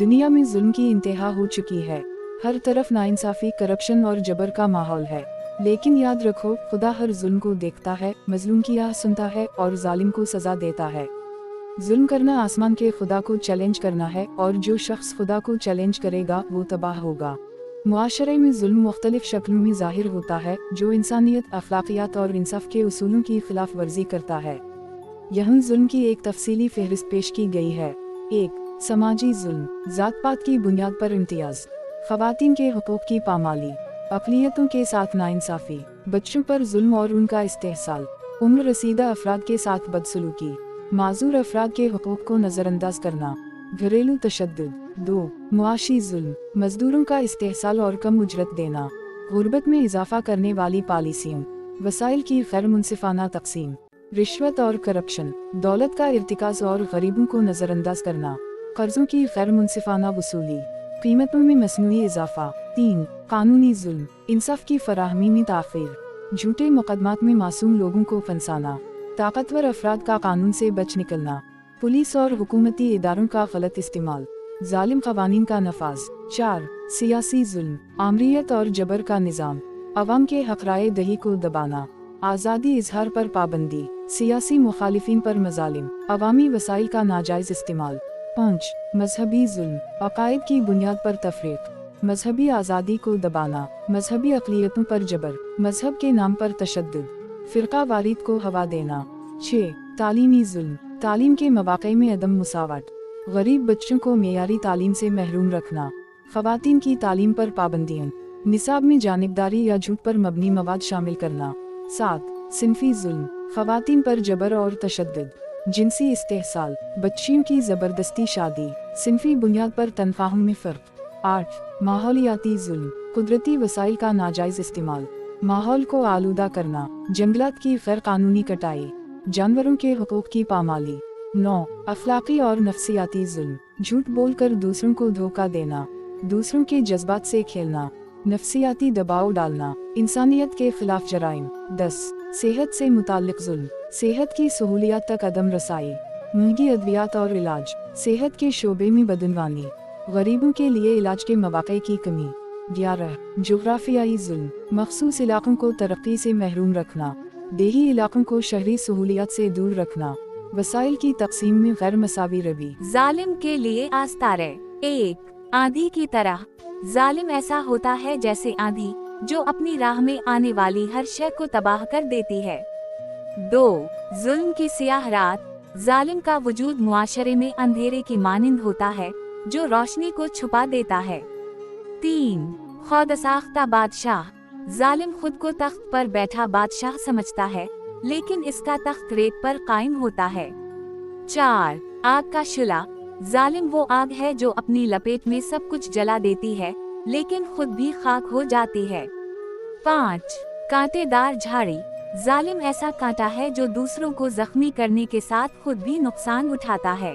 दुनिया में जुल्म की इंतहा हो चुकी है। हर तरफ नाइंसाफी, करप्शन और जबर का माहौल है। लेकिन याद रखो, खुदा हर जुल्म को देखता है, मजलूम की आह सुनता है और जालिम को सजा देता है। जुल्म करना आसमान के खुदा को चैलेंज करना है, और जो शख्स खुदा को चैलेंज करेगा वो तबाह होगा। मुआशरे में जुल्म मुख्तलिफ शक्लों में जाहिर होता है, जो इंसानियत, अखलाकियात और इंसाफ के उसूलों की खिलाफ वर्जी करता है। यहाँ जुल्म की एक तफसीली फहरिस्त पेश की गई है। 1. समाजी जुल्म, जात पात की बुनियाद पर इम्तियाज, खवातीन के हुकूक की पामाली, अक़लियतों के साथ नाइंसाफ़ी, बच्चों पर जुल्म और उनका इस्तेहसाल, उम्र रसीदा अफराद के साथ बदसलूकी, माजूर अफराद के हुकूक को नज़रअंदाज करना, घरेलू तशद्दुद। 2. मुआशी जुल्म, मजदूरों का इस्तेहसाल और कम उजरत देना, गुर्बत में इजाफा करने वाली पॉलिसियों, वसाइल की गैर मुनसिफाना तकसीम, रिश्वत और करप्शन, दौलत का इर्तिकाज़ और गरीबों को नज़रअंदाज करना, कर्जों की गैर मुनसिफाना वसूली, कीमतों में मसनूई इजाफा। 3. कानूनी जुल्म, इंसाफ की फराहमी में ताख़ीर, झूठे मुकदमात में मासूम लोगों को फंसाना, ताकतवर अफराद का कानून से बच निकलना, पुलिस और हुकूमती इदारों का गलत इस्तेमाल, जालिम क़वानीन का नफाज। 4. सियासी जुल्म, आमरीयत और जबर का निज़ाम, अवाम के हक़ राय दही को दबाना, आज़ादी इजहार पर पाबंदी, सियासी मुखालिफिन पर मजालिम, अवामी वसाइल का नाजायज़ इस्तेमाल। 5. मजहबी जुल्म, अक़ायद की बुनियाद पर तफरीक, मजहबी आज़ादी को दबाना, मजहबी अक़लियतों पर जबर, मजहब के नाम पर तशद्दुद, फ़िरका वारिद को हवा देना। 6. तालीमी जुल्म, तालीम के मौक़े में अदम मुसावत, गरीब बच्चों को मेयारी तालीम से महरूम रखना, ख़वातीन की तालीम पर पाबंदियाँ, निसाब में जानिबदारी या झूठ पर मबनी मवाद शामिल करना। 7. सिनफी जुल्म, ख़वातीन पर जबर और तशद्दुद, जिनसी इस्तेहसाल, बच्चियों की ज़बरदस्ती शादी, सिनफी बुनियाद पर तनख्वाहों में फ़र्क। 8. माहौलियाती जुल्म, कुदरती वसाइल का नाजायज़ इस्तेमाल, माहौल को आलूदा करना, जंगलात की गैर कानूनी कटाई, जानवरों के हुकूक की पामाली। 9. अखलाकी और नफ्सियाती जुल्म, झूठ बोलकर दूसरों को धोखा देना, दूसरों के जज्बात से खेलना, नफ्सियाती दबाव डालना, इंसानियत के खिलाफ जराइम। 10. सेहत से मुताल्लिक जुल्म, सेहत की सहूलियात तक अदम रसाई, महंगी अद्वियात और इलाज, सेहत के शोबे में बदनवानी, गरीबों के लिए इलाज के मौक़े की कमी। 11. जोग्राफियाई जुल्म, मखसूस इलाकों को तरक्की से महरूम रखना, देही इलाकों को शहरी सहूलियात से दूर रखना, वसाइल की तकसीम में गैर मसावी रवि। जालिम के लिए आस्तारे। 1. आंधी की तरह, जालिम ऐसा होता है जैसे आंधी, जो अपनी राह में आने वाली हर शय को तबाह कर देती है। 2. जुल्म की सियाह रात, जालिम का वजूद मुआशरे में अंधेरे की मानिंद होता है, जो रोशनी को छुपा देता है। 3. खुदसाख्ता बादशाह, जालिम खुद को तख्त पर बैठा बादशाह समझता है, लेकिन इसका तख्त रेत पर कायम होता है। 4. आग का शुला, जालिम वो आग है जो अपनी लपेट में सब कुछ जला देती है, लेकिन खुद भी खाक हो जाती है। 5. कांटेदार झाड़ी, जालिम ऐसा कांटा है जो दूसरों को जख्मी करने के साथ खुद भी नुकसान उठाता है।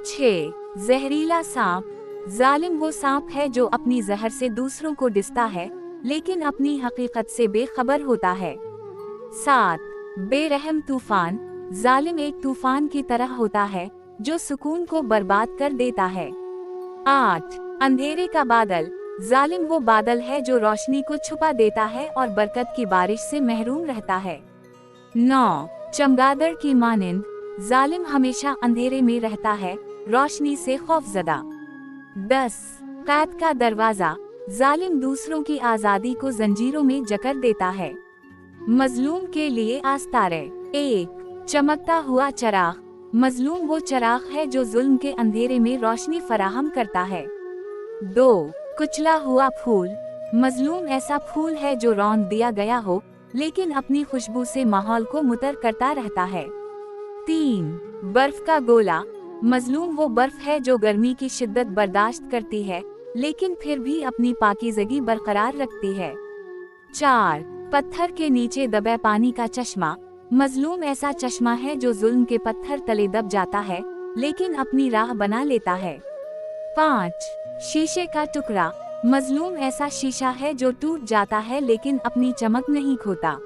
6. जहरीला सांप, जालिम वो सांप है जो अपनी जहर से दूसरों को डिसता है, लेकिन अपनी हकीकत से बेखबर होता है। 7. बेरहम तूफान, जालिम एक तूफान की तरह होता है, जो सुकून को बर्बाद कर देता है। 8. अंधेरे का बादल, जालिम वो बादल है जो रोशनी को छुपा देता है और बरकत की बारिश से महरूम रहता है। 9. चमगादड़ की मानिंद, जालिम हमेशा अंधेरे में रहता है, रोशनी से खौफजदा। 10. कैद का दरवाजा, जालिम दूसरों की आज़ादी को जंजीरों में जकड़ देता है। मजलूम के लिए आस्तारे। 1. चमकता हुआ चराग, मजलूम वो चराग है जो जुल्म के अंधेरे में रोशनी फराहम करता है। 2. कुचला हुआ फूल, मजलूम ऐसा फूल है जो रौंद दिया गया हो, लेकिन अपनी खुशबू से माहौल को मुतर करता रहता है। 3. बर्फ का गोला, मजलूम वो बर्फ है जो गर्मी की शिद्दत बर्दाश्त करती है, लेकिन फिर भी अपनी पाकीज़गी बरकरार रखती है। 4. पत्थर के नीचे दबे पानी का चश्मा, मजलूम ऐसा चश्मा है जो जुल्म के पत्थर तले दब जाता है, लेकिन अपनी राह बना लेता है। 5. शीशे का टुकड़ा, मजलूम ऐसा शीशा है जो टूट जाता है लेकिन अपनी चमक नहीं खोता।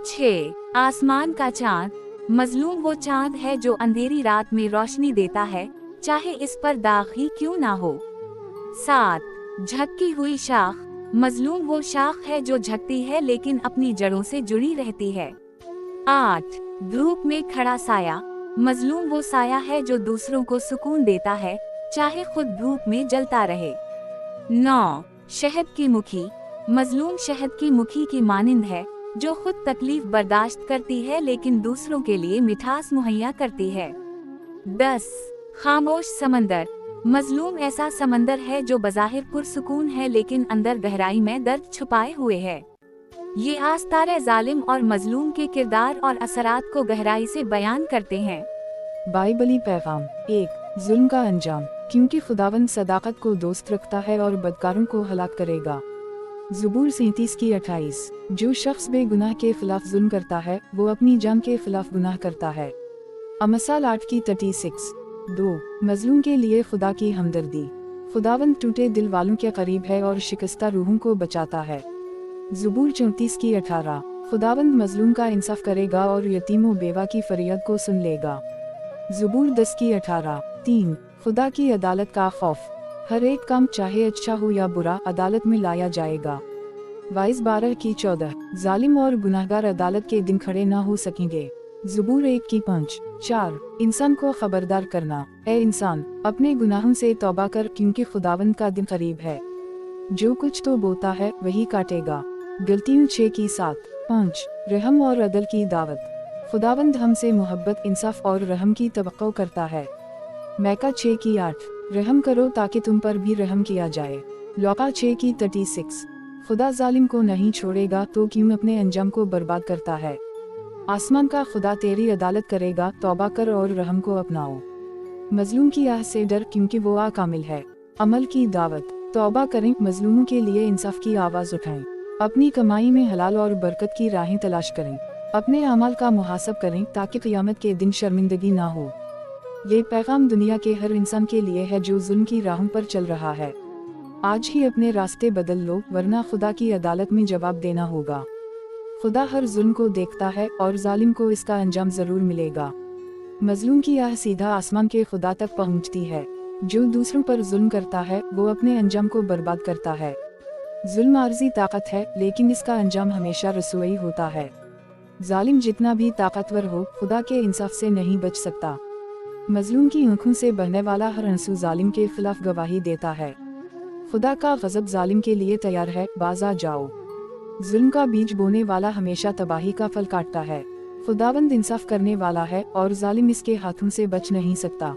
6. आसमान का चांद, मजलूम वो चांद है जो अंधेरी रात में रोशनी देता है, चाहे इस पर दाग ही क्यों ना हो। 7. झुकी हुई शाख। मजलूम वो शाख है जो झुकती है लेकिन अपनी जड़ों से जुड़ी रहती है। 8. धूप में खड़ा साया। मजलूम वो साया है जो दूसरों को सुकून देता है, चाहे खुद धूप में जलता रहे। 9. शहद की मुखी। मजलूम शहद की मुखी की मानिंद है, जो खुद तकलीफ बर्दाश्त करती है लेकिन दूसरों के लिए मिठास मुहैया करती है। 10. खामोश समंदर। मजलूम ऐसा समंदर है जो बज़ाहिर पुरसुकून है लेकिन अंदर गहराई में दर्द छुपाए हुए है। ये आस्तारे जालिम और मजलूम के किरदार और असरात को गहराई से बयान करते हैं। बाइबली पैगाम। 1. जुल्म का अंजाम। क्योंकि खुदावंद सदाकत को दोस्त रखता है और बदकारों को हलाक करेगा। ज़बूर 37 की 28। जो शख्स बेगुनाह के खिलाफ जुल्म करता है वो अपनी जान के खिलाफ गुनाह करता है। अमसाल 8 की 36। 2. मजलूम के लिए खुदा की हमदर्दी। खुदावंद टूटे दिल वालों के करीब है और शिकस्ता रूहों को बचाता है। ज़बूर 34 की 18। खुदावंद मजलूम का इंसाफ करेगा और यतीम व बेवा की फरियाद को सुन लेगा। ज़बूर 10 की 18। 3. खुदा की अदालत का खौफ। हर एक काम चाहे अच्छा हो या बुरा अदालत में लाया जाएगा। वाइस 12 की 14। जालिम और गुनाहगार अदालत के दिन खड़े ना हो सकेंगे। ज़बूर 1 की 5। 4. इंसान को खबरदार करना। ए इंसान, अपने गुनाहों से तौबा कर क्योंकि खुदावंद का दिन करीब है। जो कुछ तो बोता है वही काटेगा। गलतियों 6 की 7। 5. रहम और अदल की दावत। खुदावंद हमसे मोहब्बत, इंसाफ और रहम की तवक्को करता है। मैका 6 की 8। रहम करो ताकि तुम पर भी रहम किया जाए। लौका 6 की 36। खुदा जालिम को नहीं छोड़ेगा तो क्यों अपने अंजाम को बर्बाद करता है। आसमान का खुदा तेरी अदालत करेगा, तौबा कर और रहम को अपनाओ। मजलूम की आह से डर क्योंकि वो कामिल है। अमल की दावत। तौबा करें, मजलूमों के लिए इंसाफ की आवाज़ उठाएं। अपनी कमाई में हलाल और बरकत की राहें तलाश करें। अपने अमाल का मुहासब करें ताकि क़यामत के दिन शर्मिंदगी ना हो। ये पैगाम दुनिया के हर इंसान के लिए है जो जुल्म की राहों पर चल रहा है। आज ही अपने रास्ते बदल लो वरना खुदा की अदालत में जवाब देना होगा। खुदा हर जुल्म को देखता है और जालिम को इसका अंजाम जरूर मिलेगा। मजलूम की आह सीधा आसमान के खुदा तक पहुंचती है। जो दूसरों पर जुल्म करता है वो अपने अंजाम को बर्बाद करता है। जुल्म आर्जी ताकत है लेकिन इसका अंजाम हमेशा रसूई होता है। जालिम जितना भी ताकतवर हो खुदा के इंसाफ से नहीं बच सकता। मजलूम की आंखों से बहने वाला हर आंसू जालिम के खिलाफ गवाही देता है। खुदा का गजब जालिम के लिए तैयार है, बाजा जाओ। जुल्म का बीज बोने वाला हमेशा तबाही का फल काटता है। खुदावंद इंसाफ करने वाला है और जालिम इसके हाथों से बच नहीं सकता।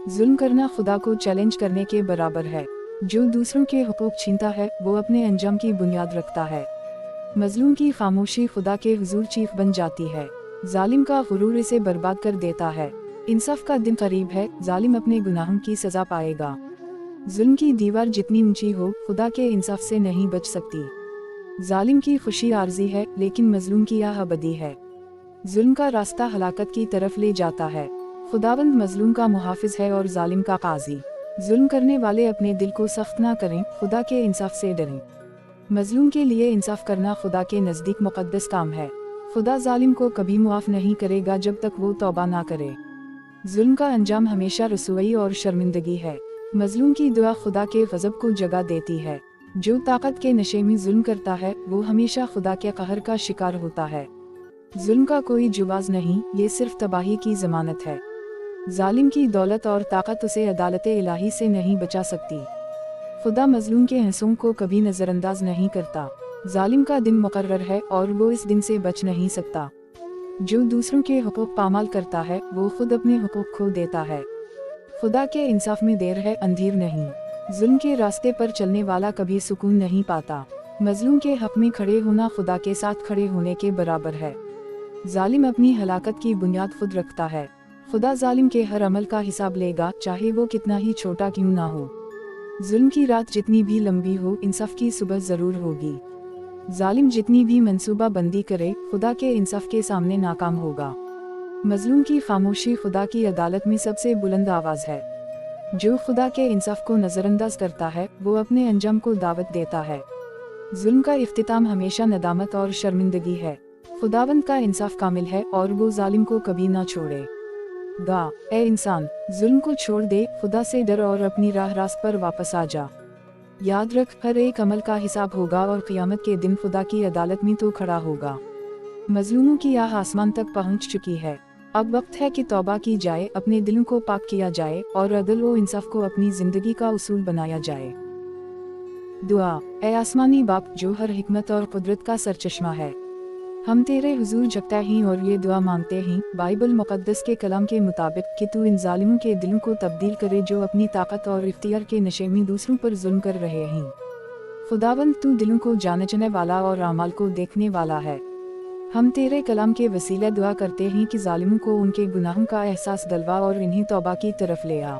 जुल्म करना खुदा को चैलेंज करने के बराबर है। जो दूसरों के हुकूक छीनता है वो अपने अंजाम की बुनियाद रखता है। मजलूम की खामोशी खुदा के हुजूर चीख बन जाती है। जालिम का गुरूर इसे बर्बाद कर देता है। इंसाफ का दिन करीब है, जालिम अपने गुनाहों की सजा पाएगा। जुल्म की दीवार जितनी ऊंची हो खुदा के इंसाफ से नहीं बच सकती। जालिम की खुशी आर्जी है लेकिन मजलूम की आह अबदी है। जुल्म का रास्ता हलाकत की तरफ ले जाता है। खुदावंद मजलूम का मुहाफिज है और जालिम का काजी। जुल्म करने वाले अपने दिल को सख्त ना करें, खुदा के इंसाफ से डरें। मजलूम के लिए इंसाफ करना खुदा के नज़दीक मुक़द्दस काम है। खुदा जालिम को कभी मुआफ़ नहीं करेगा जब तक वो तौबा ना करे। जुल्म का अंजाम हमेशा रसूई और शर्मिंदगी है। मजलूम की दुआ खुदा के गज़ब को जगह देती है। जो ताकत के नशे में जुल्म करता है वो हमेशा खुदा के कहर का शिकार होता है। जुल्म का कोई जुवाज नहीं, ये सिर्फ तबाही की जमानत है। जालिम की दौलत और ताकत उसे अदालत इलाही से नहीं बचा सकती। खुदा मजलूम के हंसों को कभी नज़रअंदाज नहीं करता। जालिम का दिन मुकर्रर है और वो इस दिन से बच नहीं सकता। जो दूसरों के हुकूक पामाल करता है वो खुद अपने हुकूक खो देता है। खुदा के इंसाफ में देर है, अंधेर नहीं। जुल्म के रास्ते पर चलने वाला कभी सुकून नहीं पाता। मजलूम के हक में खड़े होना खुदा के साथ खड़े होने के बराबर है। जालिम अपनी हलाकत की बुनियाद खुद रखता है। खुदा जालिम के हर अमल का हिसाब लेगा, चाहे वो कितना ही छोटा क्यों ना हो। जुल्म की रात जितनी भी लंबी हो इंसाफ की सुबह जरूर होगी। जालिम जितनी भी मंसूबा बंदी करे खुदा के इंसाफ के सामने नाकाम होगा। मजलूम की खामोशी खुदा की अदालत में सबसे बुलंद आवाज़ है। जो खुदा के इंसाफ को नज़रअंदाज करता है वो अपने अंजाम को दावत देता है। जुल्म का इख्तिताम हमेशा नदामत और शर्मिंदगी है। खुदावंद का इंसाफ कामिल है और वो जालिम को कभी ना छोड़े। गा, ए इंसान, जुल्म को छोड़ दे, खुदा से डर और अपनी राह रास्त पर वापस आ जा। याद रख, हर एक अमल का हिसाब होगा और क़यामत के दिन खुदा की अदालत में तो खड़ा होगा। मजलूमों की आह आसमान तक पहुंच चुकी है। अब वक्त है कि तौबा की जाए, अपने दिलों को पाक किया जाए और अदल व इंसाफ को अपनी जिंदगी का उसूल बनाया जाए। दुआ, ए आसमानी बाप जो हर हिकमत और कुदरत का सरचश्मा है, हम तेरे हुजूर झुकते हैं और ये दुआ मांगते हैं बाइबल मुक़द्दस के कलाम के मुताबिक कि तू इन जालिमों के दिलों को तब्दील करे जो अपनी ताकत और इख्तियार के नशे में दूसरों पर जुल्म कर रहे हैं। खुदावंद, तू दिलों को जानने वाला और आमाल को देखने वाला है। हम तेरे कलाम के वसीले दुआ करते हैं कि जालिमों को उनके गुनाहों का एहसास दिलवा और इन्हें तौबा की तरफ ले आ।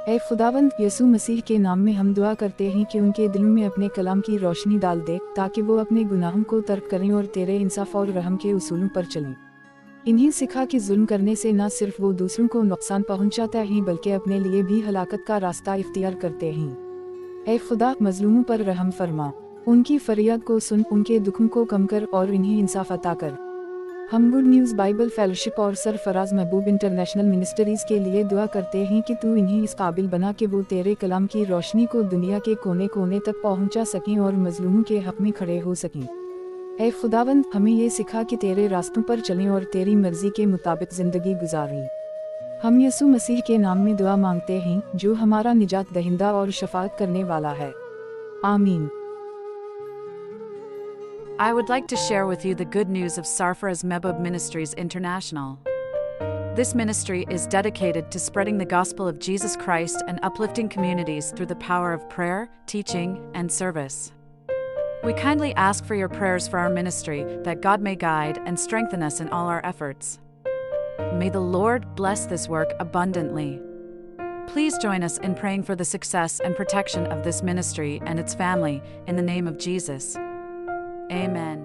ए खुदावंद, यसू मसीह के नाम में हम दुआ करते हैं कि उनके दिलों में अपने कलाम की रोशनी डाल दे ताकि वो अपने गुनाहों को तर्क करें और तेरे इंसाफ और रहम के उसूलों पर चलें। इन्हें सिखा कि जुल्म करने से न सिर्फ वो दूसरों को नुकसान पहुंचाते हैं बल्कि अपने लिए भी हलाकत का रास्ता इख्तियार करते हैं। ए खुदा, मजलूमों पर रहम फरमा, उनकी फरियाद को सुन, उनके दुखों को कम कर और इन्हें इंसाफ अता कर। हम गुड न्यूज़ बाइबल फेलोशिप और सरफराज महबूब इंटरनेशनल मिनिस्ट्रीज के लिए दुआ करते हैं कि तू इन्हें इस काबिल बना कि वो तेरे कलाम की रोशनी को दुनिया के कोने कोने तक पहुंचा सकें और मजलूमों के हक में खड़े हो सकें। ए खुदावंद, हमें ये सिखा कि तेरे रास्तों पर चलें और तेरी मर्जी के मुताबिक ज़िंदगी गुजारें। हम यसू मसीह के नाम में दुआ मांगते हैं जो हमारा निजात दहिंदा और शफाअत करने वाला है। आमीन। I would like to share with you the good news of Sarfaraz Mehboob Ministries International. This ministry is dedicated to spreading the gospel of Jesus Christ and uplifting communities through the power of prayer, teaching, and service. We kindly ask for your prayers for our ministry, that God may guide and strengthen us in all our efforts. May the Lord bless this work abundantly. Please join us in praying for the success and protection of this ministry and its family, in the name of Jesus. Amen.